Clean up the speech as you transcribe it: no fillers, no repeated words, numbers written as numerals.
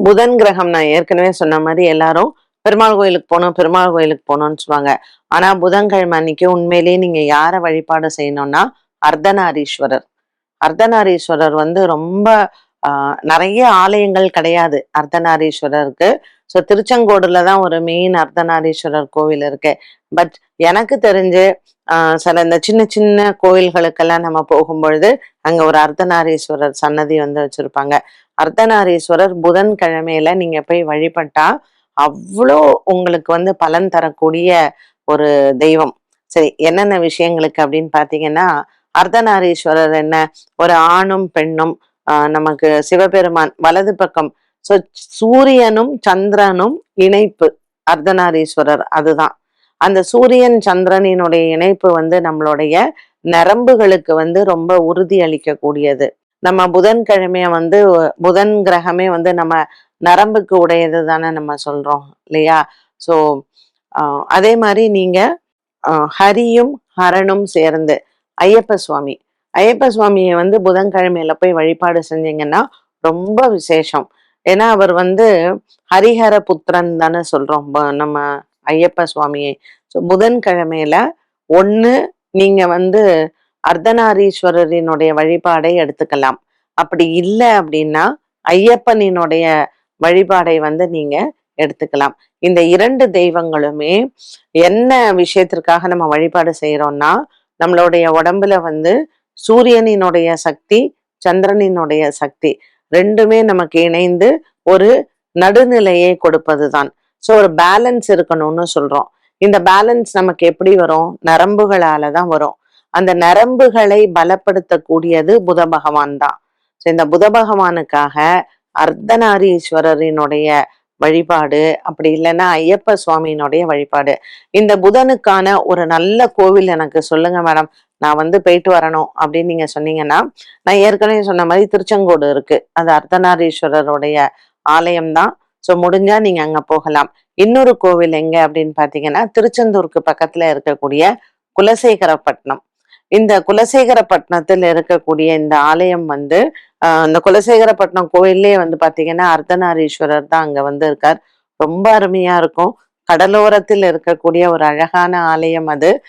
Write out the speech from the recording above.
புதன் கிரகம் நான் ஏற்கனவே சொன்ன மாதிரி எல்லாரும் பெருமாள் கோயிலுக்கு போகணும், பெருமாள் கோயிலுக்கு போகணும்னு சொல்லுவாங்க. ஆனா புதன்கிழமை அன்னைக்கு உண்மையிலேயே நீங்க யாரை வழிபாடு செய்யணும்னா அர்த்தநாரீஸ்வரர். அர்த்தநாரீஸ்வரர் வந்து ரொம்ப நிறைய ஆலயங்கள் கிடையாது அர்த்தநாரீஸ்வரருக்கு. ஸோ திருச்செங்கோடுல தான் ஒரு மெயின் அர்த்தநாரீஸ்வரர் கோவில் இருக்கு. பட் எனக்கு தெரிஞ்சு சில இந்த சின்ன சின்ன கோவில்களுக்கெல்லாம் நம்ம போகும்பொழுது அங்க ஒரு அர்த்தநாரீஸ்வரர் சன்னதி வந்து வச்சிருப்பாங்க. அர்த்தநாரீஸ்வரர் புதன்கிழமையில நீங்க போய் வழிபட்டா அவ்வளோ உங்களுக்கு வந்து பலன் தரக்கூடிய ஒரு தெய்வம். சரி, என்னென்ன விஷயங்களுக்கு அப்படின்னு பாத்தீங்கன்னா, அர்த்தநாரீஸ்வரர் என்ன, ஒரு ஆணும் பெண்ணும் நமக்கு சிவபெருமான் வலது பக்கம். ஸோ சூரியனும் சந்திரனும் இணைப்பு அர்த்தநாரீஸ்வரர் அதுதான். அந்த சூரியன் சந்திரனினுடைய இணைப்பு வந்து நம்மளுடைய நரம்புகளுக்கு வந்து ரொம்ப உறுதி அளிக்கக்கூடியது. நம்ம புதன்கிழமைய வந்து புதன் கிரகமே வந்து நம்ம நரம்புக்கு உடையது தானே நம்ம சொல்றோம் இல்லையா? ஸோ அதே மாதிரி நீங்க ஹரியும் ஹரனும் சேர்ந்து ஐயப்ப சுவாமி, ஐயப்ப சுவாமியை வந்து புதன்கிழமையில போய் வழிபாடு செஞ்சீங்கன்னா ரொம்ப விசேஷம். ஏன்னா அவர் வந்து ஹரிஹர புத்திரன் தானே சொல்றோம் நம்ம ஐயப்ப சுவாமியை. ஸோ புதன்கிழமையில ஒண்ணு நீங்க வந்து அர்த்தநாரீஸ்வரரினுடைய வழிபாடை எடுத்துக்கலாம். அப்படி இல்லை அப்படின்னா ஐயப்பனினுடைய வழிபாடை வந்து நீங்க எடுத்துக்கலாம். இந்த இரண்டு தெய்வங்களுமே என்ன விஷயத்திற்காக நம்ம வழிபாடு செய்யறோம்னா, நம்மளுடைய உடம்புல வந்து சூரியனினுடைய சக்தி, சந்திரனினுடைய சக்தி ரெண்டுமே நமக்கு இணைந்து ஒரு நடுநிலையை கொடுப்பதுதான். ஸோ ஒரு பேலன்ஸ் இருக்கணும்னு சொல்றோம். இந்த பேலன்ஸ் நமக்கு எப்படி வரும்? நரம்புகளால தான் வரும். அந்த நரம்புகளை பலப்படுத்தக்கூடியது புத பகவான் தான். ஸோ இந்த புத பகவானுக்காக அர்த்தநாரீஸ்வரரினுடைய வழிபாடு, அப்படி இல்லைன்னா ஐயப்ப சுவாமியினுடைய வழிபாடு. இந்த புதனுக்கான ஒரு நல்ல கோவில் எனக்கு சொல்லுங்க மேடம், நான் வந்து போயிட்டு வரணும் அப்படின்னு நீங்க சொன்னீங்கன்னா, நான் ஏற்கனவே சொன்ன மாதிரி திருச்செங்கோடு இருக்கு, அது அர்த்தநாரீஸ்வரருடைய ஆலயம் தான். ஸோ முடிஞ்சா நீங்க அங்க போகலாம். இன்னொரு கோவில் எங்க அப்படின்னு பாத்தீங்கன்னா, திருச்செந்தூருக்கு பக்கத்துல இருக்கக்கூடிய குலசேகரப்பட்டினம். இந்த குலசேகரப்பட்டினத்தில் இருக்கக்கூடிய இந்த ஆலயம் வந்து இந்த குலசேகரப்பட்டினம் கோயிலே வந்து பாத்தீங்கன்னா அர்த்தநாரீஸ்வரர் தான் அங்க வந்து இருக்கார். ரொம்ப அருமையா இருக்கும். கடலோரத்தில் இருக்கக்கூடிய ஒரு அழகான ஆலயம் அது.